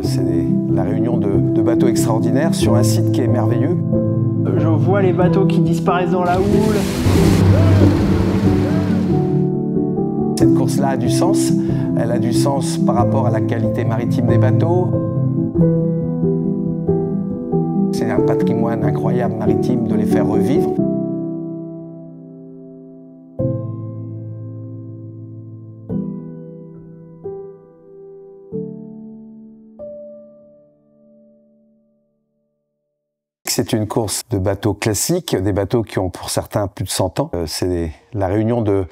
C'est la réunion de bateaux extraordinaires sur un site qui est merveilleux. Je vois les bateaux qui disparaissent dans la houle. Cette course-là a du sens. Elle a du sens par rapport à la qualité maritime des bateaux. C'est un patrimoine incroyable maritime de les faire revivre. C'est une course de bateaux classiques, des bateaux qui ont pour certains plus de 100 ans. C'est la réunion de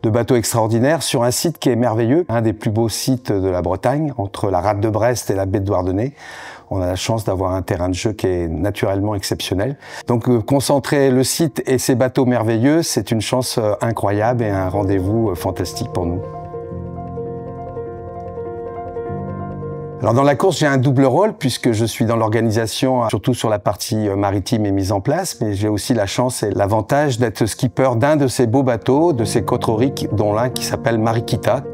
bateaux extraordinaires sur un site qui est merveilleux, un des plus beaux sites de la Bretagne, entre la rade de Brest et la baie de Douarnenez. On a la chance d'avoir un terrain de jeu qui est naturellement exceptionnel. Donc concentrer le site et ces bateaux merveilleux, c'est une chance incroyable et un rendez-vous fantastique pour nous. Alors dans la course, j'ai un double rôle puisque je suis dans l'organisation, surtout sur la partie maritime et mise en place, mais j'ai aussi la chance et l'avantage d'être skipper d'un de ces beaux bateaux, de ces côtes auriques, dont l'un qui s'appelle Mariquita.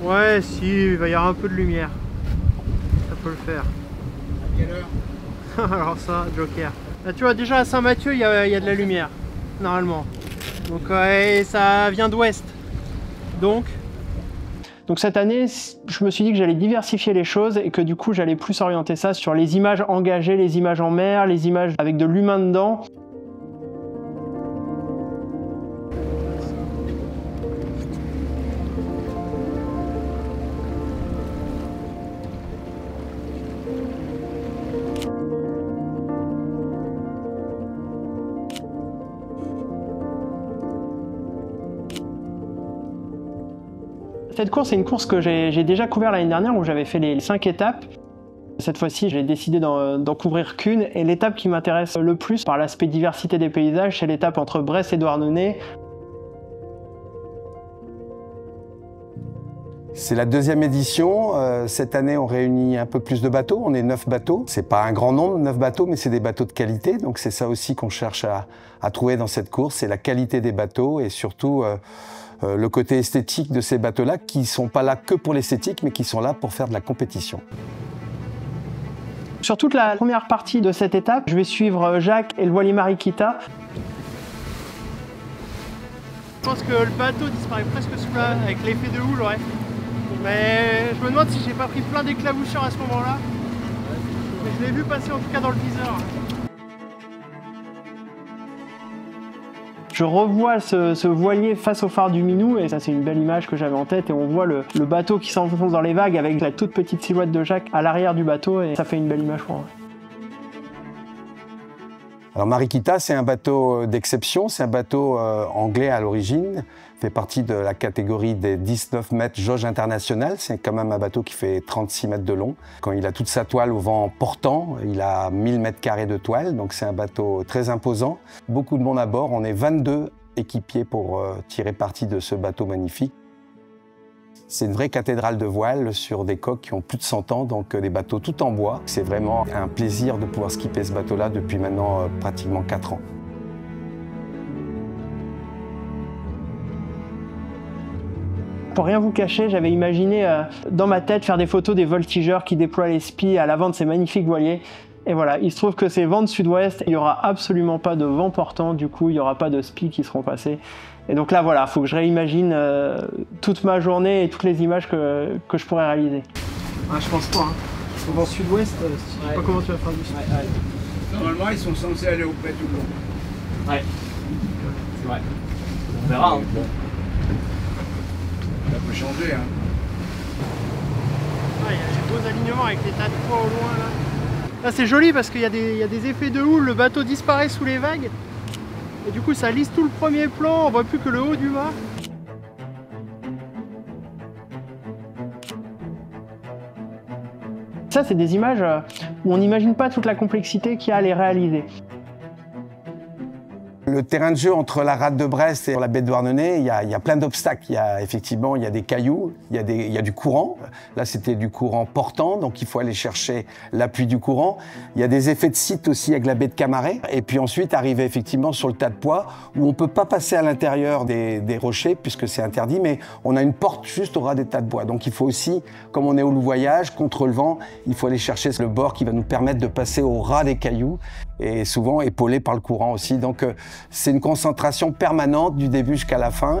Ouais, si, il va y avoir un peu de lumière. Ça peut le faire. À quelle heure? Alors ça, Joker. Là, tu vois, déjà à Saint-Mathieu, il y a de la lumière, normalement. Donc ça vient d'ouest. Donc cette année, je me suis dit que j'allais diversifier les choses et que du coup, j'allais plus orienter ça sur les images engagées, les images en mer, les images avec de l'humain dedans. Cette course, c'est une course que j'ai déjà couvert l'année dernière où j'avais fait les 5 étapes. Cette fois-ci, j'ai décidé d'en couvrir qu'une et l'étape qui m'intéresse le plus par l'aspect diversité des paysages, c'est l'étape entre Brest et Douarnenez. C'est la deuxième édition. Cette année, on réunit un peu plus de bateaux. On est 9 bateaux. C'est pas un grand nombre, 9 bateaux, mais c'est des bateaux de qualité. Donc c'est ça aussi qu'on cherche à trouver dans cette course, c'est la qualité des bateaux et surtout le côté esthétique de ces bateaux-là qui ne sont pas là que pour l'esthétique, mais qui sont là pour faire de la compétition. Sur toute la première partie de cette étape, je vais suivre Jacques et le voilier Mariquita. Je pense que le bateau disparaît presque sous la... avec l'effet de houle, ouais. Mais je me demande si j'ai pas pris plein d'éclaboussures à ce moment-là. Mais je l'ai vu passer en tout cas dans le viseur. Je revois ce voilier face au phare du Minou et ça c'est une belle image que j'avais en tête et on voit le bateau qui s'enfonce dans les vagues avec la toute petite silhouette de Jacques à l'arrière du bateau et ça fait une belle image pour moi. Alors Mariquita, c'est un bateau d'exception, c'est un bateau anglais à l'origine, fait partie de la catégorie des 19 mètres jauge internationale, c'est quand même un bateau qui fait 36 mètres de long. Quand il a toute sa toile au vent portant, il a 1000 mètres carrés de toile, donc c'est un bateau très imposant. Beaucoup de monde à bord, on est 22 équipiers pour tirer parti de ce bateau magnifique. C'est une vraie cathédrale de voile sur des coques qui ont plus de 100 ans, donc des bateaux tout en bois. C'est vraiment un plaisir de pouvoir skipper ce bateau-là depuis maintenant pratiquement 4 ans. Pour rien vous cacher, j'avais imaginé dans ma tête faire des photos des voltigeurs qui déploient les spies à l'avant de ces magnifiques voiliers. Et voilà, il se trouve que c'est vent de sud-ouest, il n'y aura absolument pas de vent portant, du coup il n'y aura pas de spies qui seront passés. Et donc là voilà, il faut que je réimagine toute ma journée et toutes les images que je pourrais réaliser. Ah, je pense pas, hein. Au vent sud-ouest, je sais pas comment tu vas faire du sud. Normalement ils sont censés aller au près tout le long. Ouais, c'est vrai. On verra. Hein. Ça peut changer, hein. Ah, il y a des beaux alignements avec les tas de poids au loin là. Là c'est joli parce qu'il y a des effets de houle, le bateau disparaît sous les vagues. Et du coup ça lisse tout le premier plan, on voit plus que le haut du mât. Ça c'est des images où on n'imagine pas toute la complexité qu'il y a à les réaliser. Le terrain de jeu entre la rade de Brest et la baie de Douarnenez, il y a plein d'obstacles. Effectivement, il y a des cailloux, il y a du courant. Là, c'était du courant portant, donc il faut aller chercher l'appui du courant. Il y a des effets de site aussi avec la baie de Camaret. Et puis ensuite, arriver effectivement sur le tas de pois, où on ne peut pas passer à l'intérieur des rochers, puisque c'est interdit, mais on a une porte juste au ras des tas de bois. Donc il faut aussi, comme on est au loup-voyage, contre le vent, il faut aller chercher le bord qui va nous permettre de passer au ras des cailloux, et souvent épaulé par le courant aussi. Donc c'est une concentration permanente du début jusqu'à la fin.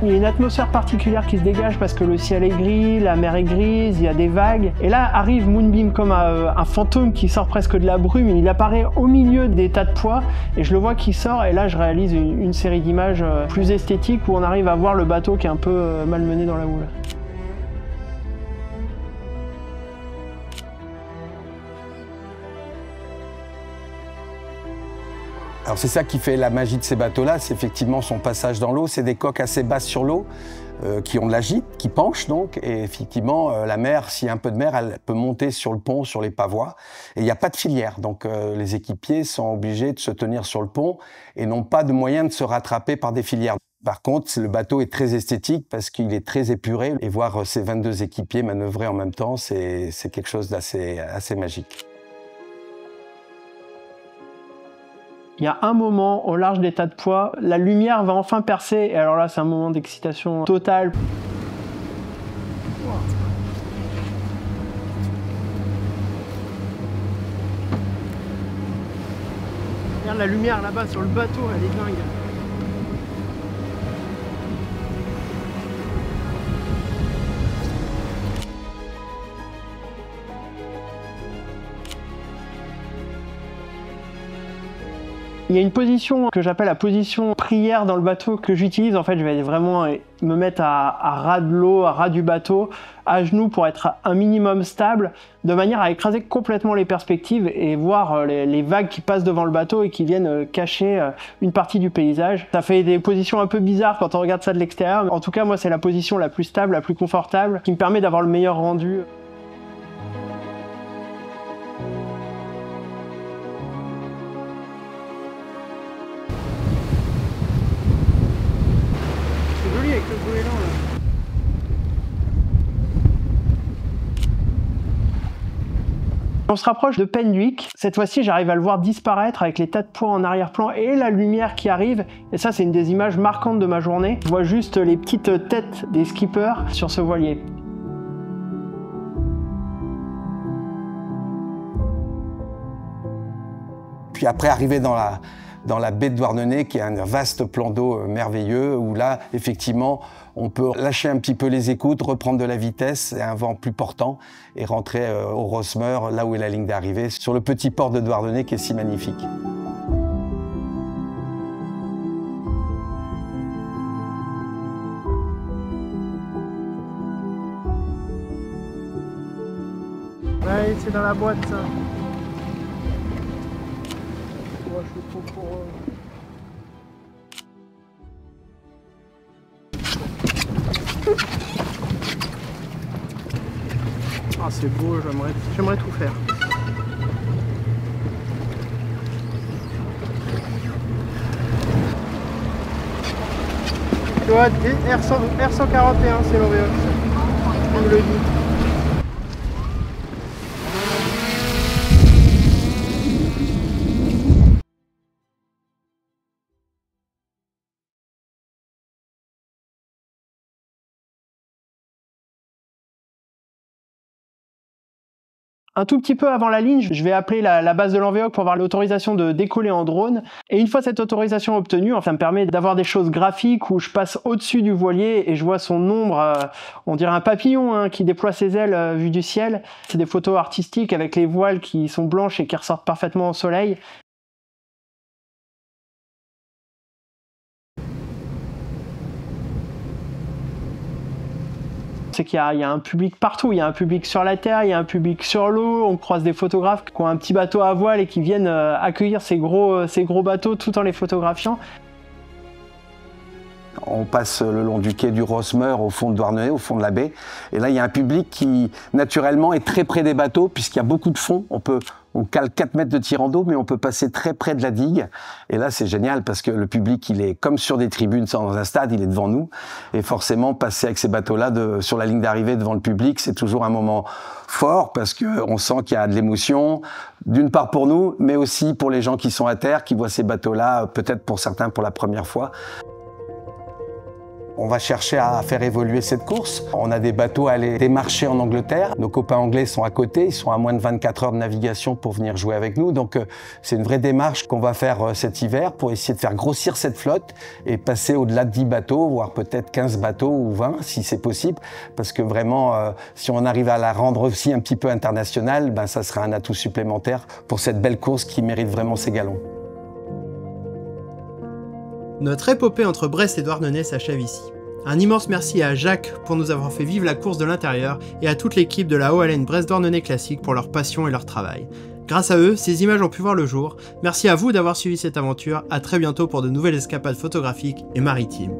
Il y a une atmosphère particulière qui se dégage parce que le ciel est gris, la mer est grise, il y a des vagues. Et là arrive Moonbeam comme un fantôme qui sort presque de la brume. Il apparaît au milieu des tas de pois et je le vois qui sort. Et là je réalise une série d'images plus esthétiques où on arrive à voir le bateau qui est un peu malmené dans la houle. Alors c'est ça qui fait la magie de ces bateaux-là, c'est effectivement son passage dans l'eau. C'est des coques assez basses sur l'eau, qui ont de la gîte, qui penchent donc. Et effectivement, la mer, s'il y a un peu de mer, elle peut monter sur le pont, sur les pavois. Et il n'y a pas de filière, donc les équipiers sont obligés de se tenir sur le pont et n'ont pas de moyen de se rattraper par des filières. Par contre, le bateau est très esthétique parce qu'il est très épuré. Et voir ces 22 équipiers manœuvrer en même temps, c'est quelque chose d'assez magique. Il y a un moment, au large des tas de pois, la lumière va enfin percer, et alors là, c'est un moment d'excitation totale. Regarde la lumière là-bas sur le bateau, elle est dingue. Il y a une position que j'appelle la position prière dans le bateau que j'utilise. En fait, je vais vraiment me mettre à ras de l'eau, à ras du bateau, à genoux pour être un minimum stable, de manière à écraser complètement les perspectives et voir les vagues qui passent devant le bateau et qui viennent cacher une partie du paysage. Ça fait des positions un peu bizarres quand on regarde ça de l'extérieur. En tout cas, moi, c'est la position la plus stable, la plus confortable, qui me permet d'avoir le meilleur rendu. Avec le goéland là. On se rapproche de Penduic. Cette fois-ci, j'arrive à le voir disparaître avec les tas de pois en arrière-plan et la lumière qui arrive. Et ça, c'est une des images marquantes de ma journée. Je vois juste les petites têtes des skippers sur ce voilier. Puis après, arriver dans la baie de Douarnenez, qui est un vaste plan d'eau merveilleux, où là, effectivement, on peut lâcher un petit peu les écoutes, reprendre de la vitesse, et un vent plus portant, et rentrer au Rosmer, là où est la ligne d'arrivée, sur le petit port de Douarnenez, qui est si magnifique. Ouais, c'est dans la boîte, ça. Je suis trop pour... Ah, c'est beau, j'aimerais tout faire. Tu vois, R141, c'est l'Oréox. On me le dit. Un tout petit peu avant la ligne, je vais appeler la base de l'Envéoc pour avoir l'autorisation de décoller en drone. Et une fois cette autorisation obtenue, ça me permet d'avoir des choses graphiques où je passe au-dessus du voilier et je vois son ombre, on dirait un papillon qui déploie ses ailes vu du ciel. C'est des photos artistiques avec les voiles qui sont blanches et qui ressortent parfaitement au soleil. C'est qu'il y a un public partout, il y a un public sur la terre, il y a un public sur l'eau, on croise des photographes qui ont un petit bateau à voile et qui viennent accueillir ces gros bateaux tout en les photographiant. On passe le long du quai du Rosmer au fond de Douarnenez, au fond de la baie. Et là, il y a un public qui, naturellement, est très près des bateaux, puisqu'il y a beaucoup de fond. On peut On cale 4 mètres de tirant d'eau, mais on peut passer très près de la digue. Et là, c'est génial parce que le public, il est comme sur des tribunes dans un stade, il est devant nous. Et forcément, passer avec ces bateaux-là sur la ligne d'arrivée devant le public, c'est toujours un moment fort parce qu'on sent qu'il y a de l'émotion, d'une part pour nous, mais aussi pour les gens qui sont à terre, qui voient ces bateaux-là, peut-être pour certains pour la première fois. On va chercher à faire évoluer cette course. On a des bateaux à aller démarcher en Angleterre. Nos copains anglais sont à côté, ils sont à moins de 24 heures de navigation pour venir jouer avec nous. Donc c'est une vraie démarche qu'on va faire cet hiver pour essayer de faire grossir cette flotte et passer au-delà de 10 bateaux, voire peut-être 15 bateaux ou 20 si c'est possible. Parce que vraiment, si on arrive à la rendre aussi un petit peu internationale, ben, ça sera un atout supplémentaire pour cette belle course qui mérite vraiment ses galons. Notre épopée entre Brest et Douarnenez s'achève ici. Un immense merci à Jacques pour nous avoir fait vivre la course de l'intérieur et à toute l'équipe de la haut-haleine Brest-Douarnenez Classique pour leur passion et leur travail. Grâce à eux, ces images ont pu voir le jour. Merci à vous d'avoir suivi cette aventure, à très bientôt pour de nouvelles escapades photographiques et maritimes.